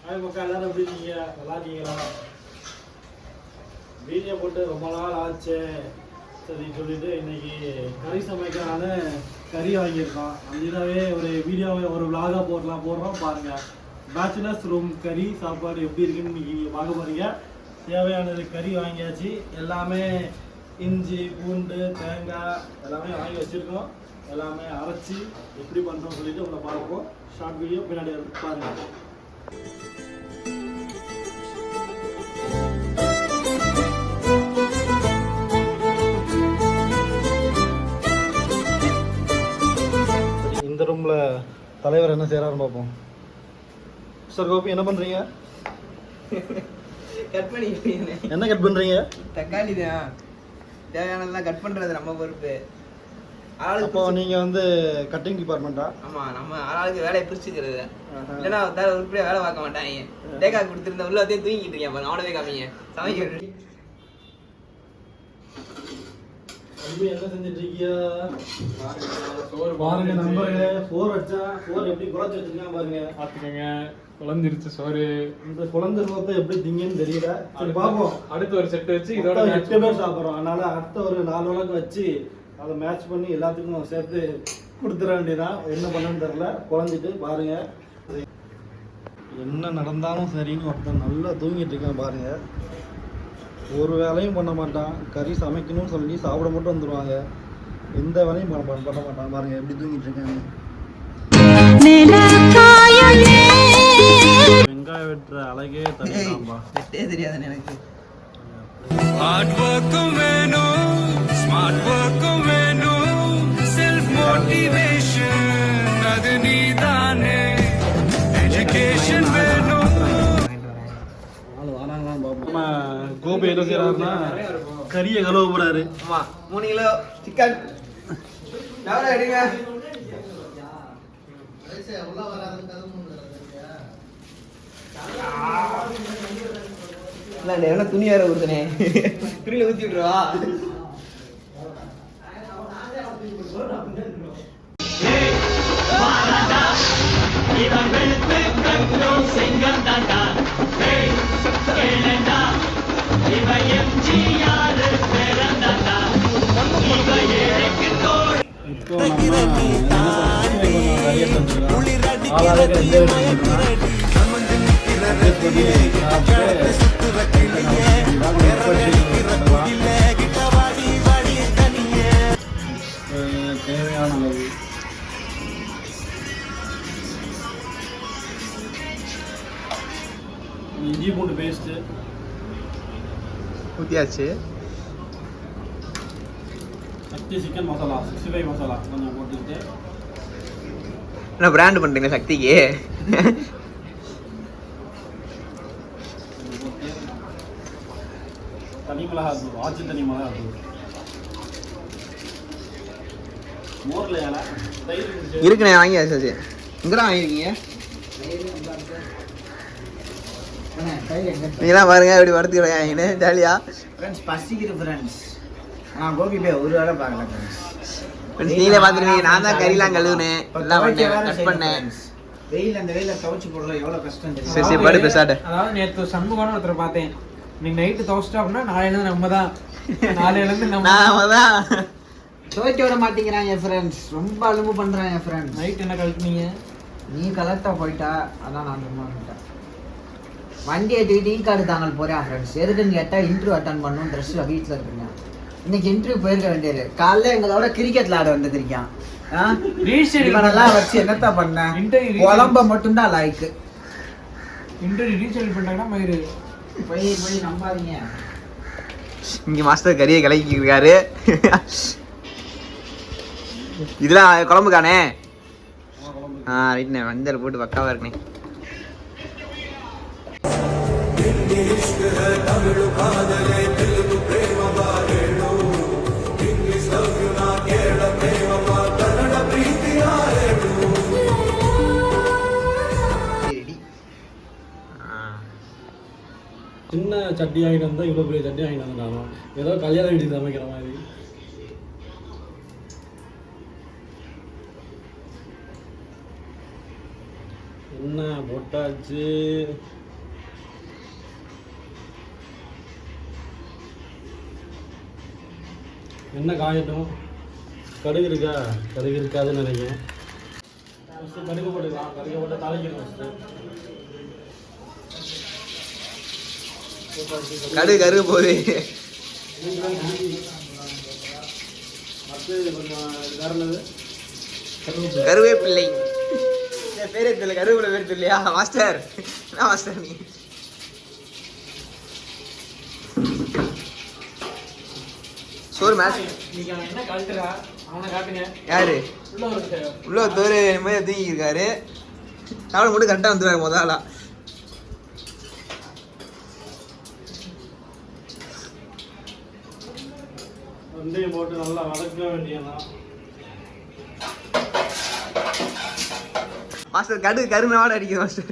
Hi மக்கா, எல்லாரும் எப்படி இருக்கீங்க? நல்லா இருக்கீங்களா? வீடியோ போட்டு ரொம்ப நாள் ஆச்சு சரி சொல்லிட்டு இன்னைக்கு கறி சமைக்கிறான்னு கறி வாங்கியிருக்கோம். அந்த இதாகவே ஒரு வீடியோவை ஒரு விலாகாக போடுறோம் பாருங்கள். பேச்சுலர்ஸ் ரூம் கறி சாப்பாடு எப்படி இருக்குன்னு இன்னைக்கு பார்க்க போகிறீங்க. தேவையானது கறி வாங்கியாச்சு. எல்லாமே இஞ்சி பூண்டு தேங்காய் எல்லாமே வாங்கி வச்சுருக்கோம். எல்லாமே அரைச்சி எப்படி பண்ணுறோம்னு சொல்லிட்டு உங்களை பார்ப்போம். ஷார்ட் வீடியோ பின்னாடி பாருங்கள். இந்த ரூமில் தலைவர் என்ன செய்கிறாருன்னு பார்ப்போம். சார் கோபி என்ன பண்ணுறீங்க? கட் பண்ணி என்ன கட் பண்ணுறீங்க? தக்காளி தான். தேவையானதெல்லாம் கட் பண்ணுறது நம்ம பொறுப்பு. அப்போ நீங்கள் வந்து கட்டிங் டிபார்ட்மெண்ட்டா? ஆமாம், நம்ம ஆளுக்கு வேலையை பிரிச்சுக்கிறது. இல்லைன்னா உருப்படியாக வேலை பார்க்க மாட்டாங்க. தேக்காய் கொடுத்துருந்த உள்ள வந்து தூங்கிட்டு இருக்கேன் பாருங்க. அவனவே காமிங்க சமைக்க. என்ன செஞ்சுட்டு இருக்கியா? பாருங்க நண்பர்களே, சோறு அடிச்சா சோறு எப்படி குறைச்சி வச்சிருக்கான் பாருங்க. பார்த்துக்கங்க, குழஞ்சிருச்சு சோறு. இந்த குழந்தை சோத்தை எப்படி திங்கன்னு தெரியல. சரி பார்ப்போம். அடுத்து ஒரு செட்டு வச்சு இதோட 8 பேர் சாப்பிட்றோம். அதனால அடுத்த ஒரு 4 விளக்கு வச்சு அதை மேட்ச் பண்ணி எல்லாத்துக்கும் சேர்த்து கொடுத்துட வேண்டியதான். என்ன பண்ணணும்னு தெரியல. குழஞ்சிட்டு பாருங்க. என்ன நடந்தாலும் சரின்னு ஒருத்தன் நல்லா தூங்கிட்டு இருக்கான் பாருங்க. ஒரு வேலையும் பண்ண மாட்டான். கறி சமைக்கணும்னு சொல்லி சாப்பிட மட்டும் வந்துடுவாங்க. எந்த வேலையும் பண்ண மாட்டான். பாருங்க எப்படி தூங்கிட்டு இருக்காங்க. வெங்காயம் வெட்டுற அழகே தனியாம்பா. வெட்டே தெரியாது எனக்கு. ஹார்ட் வர்க்கும் வேணும், ஸ்மார்ட் வர்க்கும் வேணும், செல்ஃப் மோட்டிவேஷன் அது நீதானே, எஜுகேஷன் வேணும். நம்ம கோபி என்ன செய்யறாருன்னா கறியை கழுவ போறாரு. ஆமா, 3 கிலோ சிக்கன் எவ்வளோ எடுங்க. எவ்வளோ துணி வேற ஊத்துனே. துணியில ஊத்தி விட்டுருவா. இப்போ நம்ம ஆளாளுக்கு தேவையான அளவு இஞ்சி பூண்டு பேஸ்ட்டு ஊத்தியாச்சு. சக்தி சிக்கன் மசாலா 65 மசாலா கொஞ்சம் போட்டுக்கிட்டு. என்ன பிராண்ட் பண்ணுறீங்க சக்திக்கு? தனி மிளகாய் தூள், ஆச்சி தனி மிளகாய் தூள். மோரில் ஏன்னா இருக்குண்ணே, வாங்கி வச்சாச்சு. இங்கதான் வாங்கியிருக்கீங்க நீங்களாம் பாருங்க எப்படி படுத்துக்கிறாங்க ஜாலியா. ஃப்ரெண்ட்ஸ் பசிக்குது ஃப்ரெண்ட்ஸ். நான் கோபி போய் ஒரு வேலை பார்க்கல ஃப்ரெண்ட்ஸ். நீங்களே பார்த்துருவீங்க. நான் தான் கறிலாம் கழுவுனேன், எல்லாம் கட் பண்ணேன். வெயில் அந்த வெயில துவைச்சு போடுறது எவ்வளோ கஷ்டம் தெரியும். சரி படு பேசாடு. அதாவது நேற்று சண்முகான ஒருத்தரை பார்த்தேன். இன்னைக்கு நைட்டு துவச்சிட்டோம் அப்படின்னா நாளையிலேருந்து நம்ம தான். நாளையிலேருந்து நம்ம தான் துவைக்க விட மாட்டேங்கிறான் என் ஃப்ரெண்ட்ஸ். ரொம்ப அலும்பு பண்ணுறான் என் ஃப்ரெண்ட்ஸ். நைட் என்ன கழட்டுனீங்க? நீ கலெக்டா போயிட்டா அதான் நான் ரொம்ப வந்துட்டேன். வண்டியை தூக்கிட்டு கார்டு தாங்கல் போகிறேன் ஃப்ரெண்ட்ஸ். எதுக்குன்னு கேட்டால் இன்டர்வியூ அட்டன் பண்ணணும். ட்ரெஸ்ஸில் வீட்டில் இருக்குங்க. இன்னைக்கு இன்டர்வியூ போயிருக்க வேண்டியது. காலைல எங்களோட கிரிக்கெட்ல ஆட வந்துருக்கான். இவனெல்லாம் வச்சு என்னத்தா பண்ண? குழம்ப மட்டும்தான் லாய்க்கு. இன்டர்வியூ ரீசெல் பண்ணிட்டாங்கன்னா மயிறு போய் நம்பாதீங்க. இங்க மாஸ்டர் கறியை கலக்கி இருக்காரு. இதெல்லாம் குழம்புக்கானே. ரைட்ண்ணே, மஞ்சள் போட்டு பக்காவா இருக்குண்ணே. சின்ன சட்டி வாங்கிட்டு வந்தால் இவ்வளோ பெரிய சட்டி வாங்கிட்டு வந்துட்டாங்க. ஏதோ கல்யாண வீட்டுக்கு சமைக்கிற மாதிரி. என்ன எண்ணெய் போட்டாச்சு. எண்ணெய் காயட்டும். கடுகு இருக்கா? கடுகு இருக்காதுன்னு நினைக்கிறேன். ஃபஸ்ட்டு கடுகு போட்டுக்கலாம். கடுகு போட்டு தாளிக்கணும் ஃபஸ்ட்டு. கடுகு கருகு போகுது. அடுத்து கொஞ்சம் வேற என்னது? கருவேப்பிள்ளை. பேரே தெரியல, கருவேப்பிலை பேர் தெரியலையா மாஸ்டர்? என்ன மாஸ்டர் நீ? சோறு மேட்ச். இன்னைக்கு அவன் என்ன கழட்டுறா அவனை காட்டுங்க. யாரு? உள்ள உள்ள ஒரு தோறு மாதிரி தூங்கி இருக்காரு. சாப்பிட மட்டும் கரெக்டாக வந்துடுவாரு முதலா. வெந்தயம் போட்டு நல்லா வதக்க வேண்டியதான். மாஸ்டர் கடுகு கருமை வாட அடிக்குது மாஸ்டர்.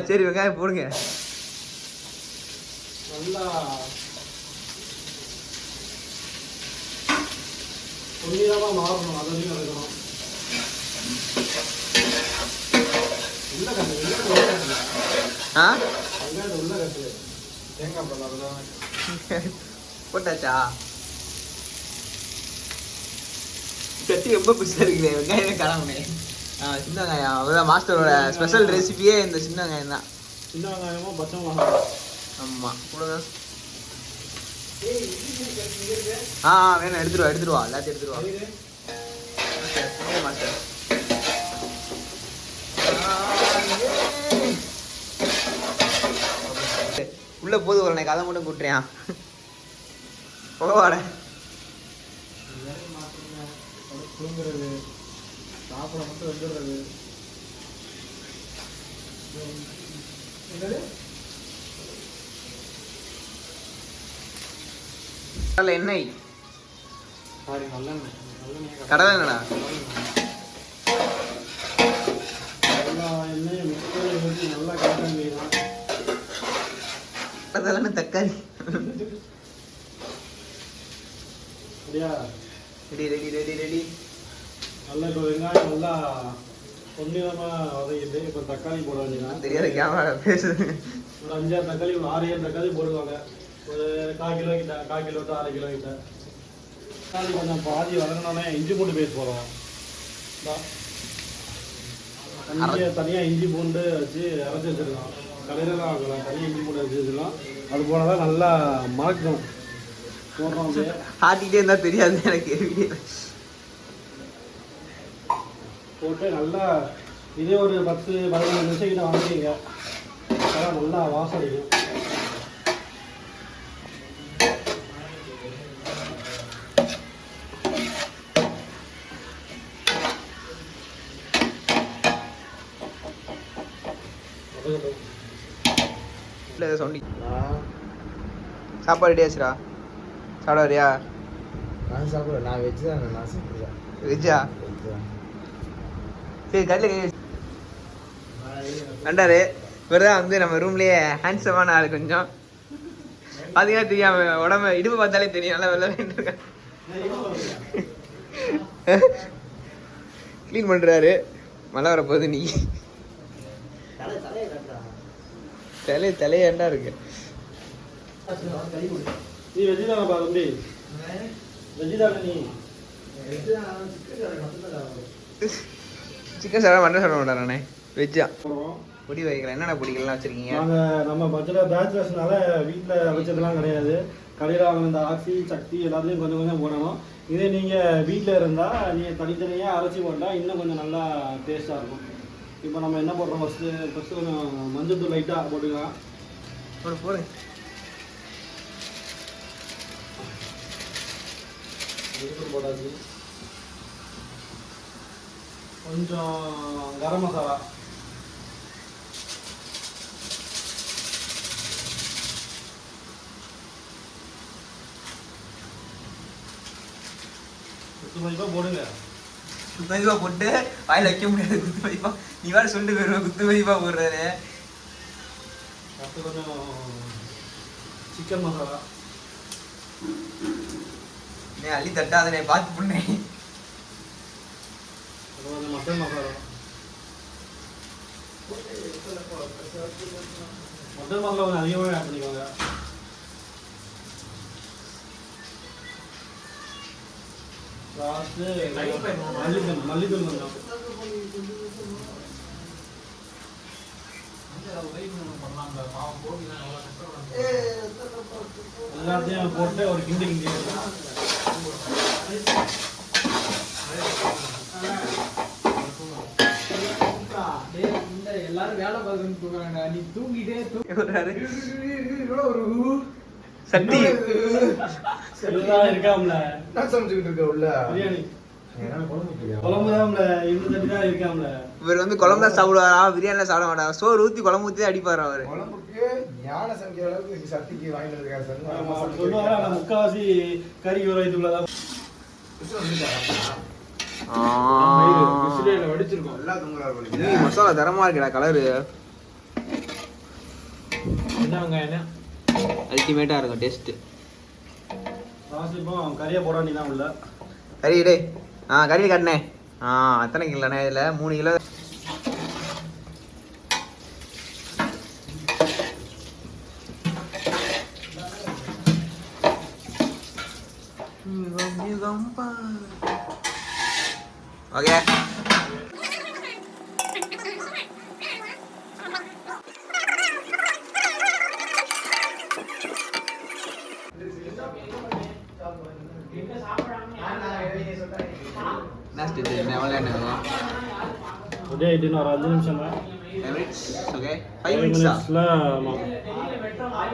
சரி வெங்காயம் போடுங்க. நல்லா பொன்னிறமா மாறணும். அது வரைக்கும் வதக்கணும். உள்ள கட்டு ஆ வெங்காயத்தை உள்ள கட்டு. தேங்காய் பழம் அதுதான் போட்டாச்சா? கட்டி ரொம்ப பிடிச்சா இருக்குது. வெங்காயமே காணாமனே. சின்ன வெங்காயம் அதுதான் மாஸ்டரோட ஸ்பெஷல் ரெசிபியே இந்த சின்ன வெங்காயம் தான். சின்ன வெங்காயமும் பச்சை மிளகாய். ஆமாம் கூட வேணும். எடுத்துருவா எல்லாத்தையும் எடுத்துருவா மாஸ்டர். உள்ள போது ஒரு கதை மட்டும் கூட்டுறியான் போவாட. தூங்குறது சாப்பிட மட்டும் வந்துடுறது. எண்ணெய் சாரி நல்லெண்ணெய். கடலை என்னடா? எல்லா எண்ணெயும் மிக்சரை ஊற்றி நல்லா கலக்க வேண்டியதான். அதெல்லாம் தக்காளி. சரியா? Ready ready ready ready. நல்லா இப்போ வெங்காயம் நல்லா பொன்னிறமாக வதக்கிட்டு இப்போ தக்காளி போட வேண்டியதான். தெரியாத கேமரா பேசுது. ஒரு 5-6 தக்காளி, ஒரு 6-7 தக்காளி போடுவாங்க. ஒரு 1/4 கிலோ கிட்ட, 1/4 கிலோ to 1/2 கிலோ கிட்ட. தக்காளி கொஞ்சம் பாதி வதங்கினோடனே இஞ்சி பூண்டு பேஸ்ட் போடுவோம். தனியாக இஞ்சி பூண்டு வச்சு அரைச்சி வச்சிருக்கோம். கடையிலலாம் வாங்கலாம். தனியாக இஞ்சி பூண்டு அரைச்சி வச்சிருக்கோம். அது போனால் தான் நல்லா மணக்கும். போடுறோம் அப்படியே. ஆட்டிக்கிட்டே இருந்தால் தெரியாது எனக்கு. போட்டு நல்லா இதே ஒரு 10-15 நிமிஷம் கிட்ட வாங்கிங்க. அதான் நல்லா வாசம் அடிக்கும். சொல்லி சாப்பாடு ரெடி ஆச்சுடா. சாப்பிட வரியா? நான் சாப்பிடுவேன். நான் வெஜ் தான். நான் சாப்பிடுவேன். வெஜ்ஜா? சரி கல்ல கண்டாரு. இவர் தான் வந்து நம்ம ரூம்லேயே ஹேண்ட்ஸமான ஆள். கொஞ்சம் பார்த்தீங்கன்னா தெரியாம உடம்பு இடுப்பு பார்த்தாலே தெரியும். நல்லா வெள்ள இருக்கேன். க்ளீன் பண்ணுறாரு. மழை வரப்போகுது. நீ தலையாண்டா இருக்கு. நீ வெஜ்ஜி தானப்பா தம்பி? வெஜ்ஜி தானே நீ? சிக்கன் சாப்பிட மட்டன் சாப்பிட மாட்டாரானே? வெஜ்ஜா? போடுவோம். பொடி வகைகள் என்னென்ன பொடிகள்லாம் வச்சுருக்கீங்க? நாங்கள் நம்ம பேச்சுலர்ஸ்னால வீட்டில் வச்சதெல்லாம் கிடையாது. கடையில் வாங்கின இந்த ஆக்சி சக்தி எல்லாத்துலேயும் கொஞ்சம் கொஞ்சம் போடணும். இதே நீங்கள் வீட்டில் இருந்தால் நீங்கள் தனித்தனியாக அரைச்சி போட்டால் இன்னும் கொஞ்சம் நல்லா டேஸ்ட்டாக இருக்கும். இப்போ நம்ம என்ன போடுறோம்? ஃபஸ்ட்டு கொஞ்சம் மஞ்சள் தூள் லைட்டாக போட்டுக்கலாம். போடுங்க. மஞ்சள் போட்டாச்சு. கொஞ்சம் கரம் மசாலா. குத்து மதிப்பாக போடுங்க. குத்து மதிப்பாக போட்டு வாயில் வைக்க முடியாது. குத்து மதிப்பாக நீ வேறு சொல்லிட்டு போயிடுவேன். குத்து மதிப்பாக போடுறாரு. அடுத்து கொஞ்சம் சிக்கன் மசாலா. நீ அள்ளி தட்டாதனே பார்த்து பண்ணேன். கொஞ்சம் மட்டன் மசாலா. முதல் முதல்ல கொஞ்சம் அதிகமாக ஆட் பண்ணிக்கோங்க. லாஸ்ட்டு மல்லித்தூள் கொஞ்சம். எல்லாத்தையும் போட்டு ஒரு கிண்டி கிண்டி எல்லாரும் வேலை பார்க்கணும்னு தூங்குறாங்க, நீ தூங்கிட்டே ஒரு சக்தி இதெல்லாம் இருக்காம்ல நான் சமைச்சுக்கிட்டு இருக்க உள்ள பிரியாணி குழம்புதான்ல இந்த தட்டி தான் இருக்காம்ல. இவர் வந்து குழம்பு தான் சாப்பிடுவாரா, பிரியாணிலாம் சாப்பிட மாட்டாரா, சோறு ஊற்றி குழம்பு ஊற்றி அடிப்பாரு அவரு. குழம்புக்கு ஞான சமைக்கிற அளவுக்கு சக்திக்கு வாங்கிட்டு இருக்காரு சார். சொல்லுவாங்க நான் முக்காவாசி கறி ஒரு இதுலதான் வடிச்சிருக்கோம். எல்லாம் தூங்குறாரு. இது மசாலா தரமா இருக்குடா, கலரு என்ன வெங்காயம் அல்டிமேட்டா இருக்கும் டேஸ்ட். இப்போ கறியை போட வேண்டியதான் உள்ள. கறி டே கறி காட்டினே. எத்தனை கிலோண்ணே? இதில் 3 கிலோ. ஓகே ரெடி ஆகிட்டுன்னு ஒரு 5 நிமிஷம் தான். 5 மினிட்ஸில் ஆமாம்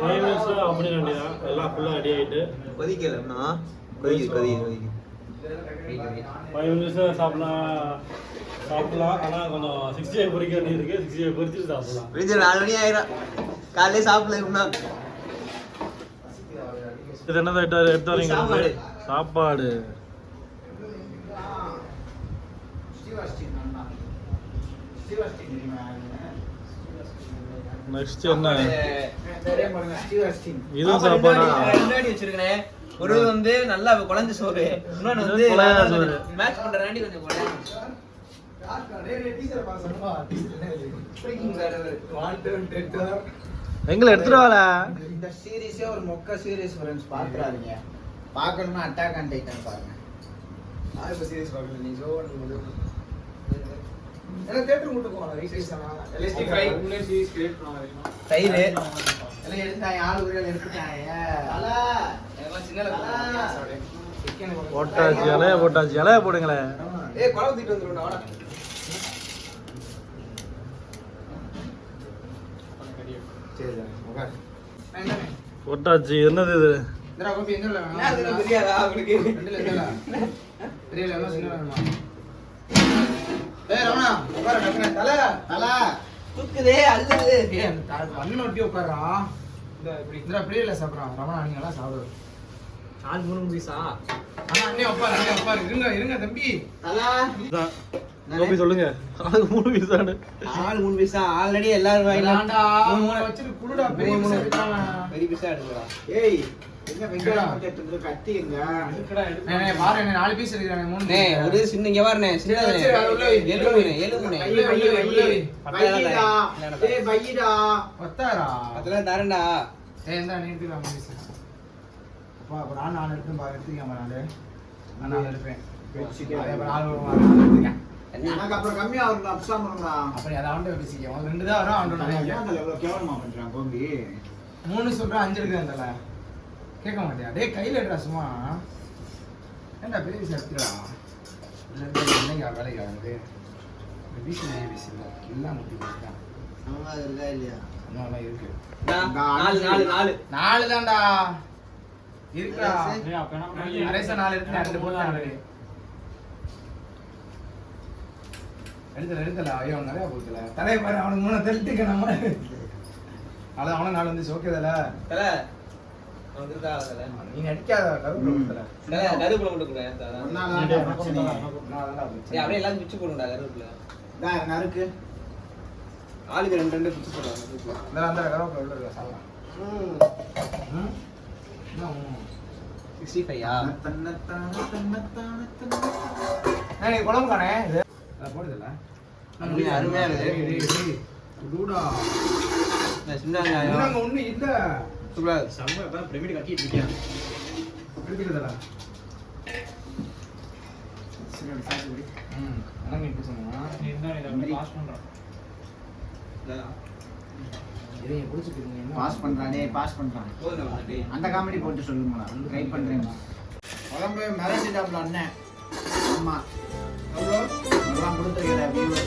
5 மினிட்ஸில் அப்படி வேண்டியதான். எல்லாம் ஃபுல்லாக ரெடி ஆகிட்டு கொதிக்கலண்ணா. கொதிக்குது 5 மினிட்ஸில் சாப்பிடலாம். ஆனால் கொஞ்சம் 65 பொரிக்க வேண்டியது இருக்குது. 65 பொரிச்சுட்டு சாப்பிடலாம். ஃப்ரிட்ஜில் 4 மணி ஆயிரும். காலையிலே சாப்பிடல. இது என்னதான் எடுத்து வரீங்க? சாப்பாடு. நெக்ஸ்ட் என்ன? இதுவும் சாப்பாடா? வச்சிருக்கேன். ஒரு வந்து நல்லா குழஞ்ச சோறு, இன்னொன்னு வந்து மேட்ச் பண்றாண்டி கொஞ்சம் எங்களை எடுத்துட்டு வாழ. இந்த சீரிஸே ஒரு மொக்க சீரிஸ் ஃப்ரெண்ட்ஸ் பாக்குறாருங்க. பார்க்கணும்னா அட்டாக் ஆன் டைட்டன் பாருங்க. நான் இப்ப சீரிஸ் பார்க்கல. நீ ஜோ எல்லாம் தியேட்டர் கூட்டி போவாங்க. ரீசைஸ் ஆனா எல்எஸ்டி 5 உள்ள சீரிஸ் கிரியேட் பண்ணுவாங்க. தயிர் எல்லாம் எடுத்தாங்க. ஆளு உரியால எடுத்துட்டாங்க. அல எல்லாம் சின்னல போட்டாச்சு இலைய போடுங்களே. ஏய் குழம்பு தீட்டு வந்துருடா வாடா. சரி சரி உட்கார். போட்டாச்சு. என்னது இது? இந்தா காபி எந்தல வேணும்? நேரத்துக்கு தெரியாதா உங்களுக்கு? ரெண்டுல எந்தல? தெரியல என்ன சின்ன வேணுமா? ஏய் ரமணா உட்கார டக்குனே தல தூக்குதே அழுது. ஏய் கண்ணு ஒட்டி உட்கார்றா. இந்த இப்படி இந்த பிரியல சாப்பிடுறான். ரமணா நீங்க எல்லாம் சாப்பிடு. 3 பீஸா? அண்ணா அண்ணே உட்கார் இருங்க தம்பி. இதான். கோபி சொல்லுங்க. அதுக்கு 3 பீஸ் தானே. 3 பீஸா? ஆல்ரெடி எல்லாரும் வேண்டாம்டா. வச்சிட்டு குடுடா பெரிய பீஸ் எடுத்துறாங்க. பெரிய பீஸா எடுத்துடா. ஏய் எங்க வெங்கடா எடுத்து கட்டி எங்க இருக்கடா எடுத்து. நே பாரு நே 4 பீஸ் எடுக்கறானே 3. நே ஒரு சின்ன இங்க பாருனே. சின்னதே. எலும்புனே. வைடா. ஏய் வைடா. ஒத்தாரா. அதெல்லாம் தரேன்டா. ஏய் இந்த நீ எடுத்துக்கலாம் 3 பீஸ். அப்பா அப்ப நான் எடுத்து பாரு எடுத்துக்கமா நான் எடுப்பேன். அதே அப்ப 4 எடுத்துக்கேன். எனக்கு அப்புறம் கம்மியா வரும் அப்சாம் பண்ணுடா. அப்ப அத அவன்ட பேசிக்க. அவன் 2 தான் வரும் அவன்ட நான் ஏன்டா எவ்வளவு கேவலமா பண்றான் கோபி. 3 சொல்றா 5 எடுக்கறேன்டா. கேட்க மாட்டியா? டேய் கையில எடுடா சும்மா. ஏன்டா பெரிய பீஸ் எடுத்துடா. இல்லங்க வேலைக்கு ஆகுது. இந்த பீஸ் பெரிய பீஸ் இல்ல. எல்லாம் முட்டி போட்டா. ஆமா இருக்கா இல்லையா? ஆமா இருக்கு. 4 தான்டா. இருக்குடா. டேய் அப்ப என்ன பண்ணீங்க? அரேசா 4 எடுத்து 2 போட்டானே. எடுத்தல ஐயோ நிறைய போச்சுல. தலைய பாரு அவனுக்கு 3 தெளிட்டுக்க நம்ம. அத அவன 4 வந்து சோக்கேதல. தல வந்துடா தல. நீ அடிக்காத கருப்புல தல. தல கருப்புல போட்டு குடு தல. ஒண்ணாடா பிரச்சனை. ஒண்ணாடா பிரச்சனை. டேய் அப்படியே எல்லாம் பிச்சு போடுடா கருப்புல. டா நறுக்கு. ஆளுக்கு 2 பிச்சு போடுறாங்க கருப்புல. அந்த கருப்புல உள்ள இருக்க சாவா. என்ன 65யா? ஏய் குழம்பு காணே. இது போடுதல. அருமையா இருக்கு. டூடா சின்ன வெங்காயம் என்னங்க ஒண்ணு இல்ல சூப்பரா இருக்கு. செம்ம தான் பிரமிட் கட்டிட்டு இருக்கேன். எடுத்துக்கிறதா அதான் இப்ப சொன்னா நீ தான் இதை பாஸ் பண்றான். இதை குடிச்சுக்கிறீங்க என்ன பாஸ் பண்றானே பாஸ் பண்றான். போதும் டேய். அந்த காமெடி போட்டு சொல்லுங்களா, ட்ரை பண்றேன். உடம்பு மிரட்டிட்டாப்ல அண்ணன். ஆமா எவ்வளோ எல்லாம் கொடுத்துருக்கிற வியூவர்ஸ்.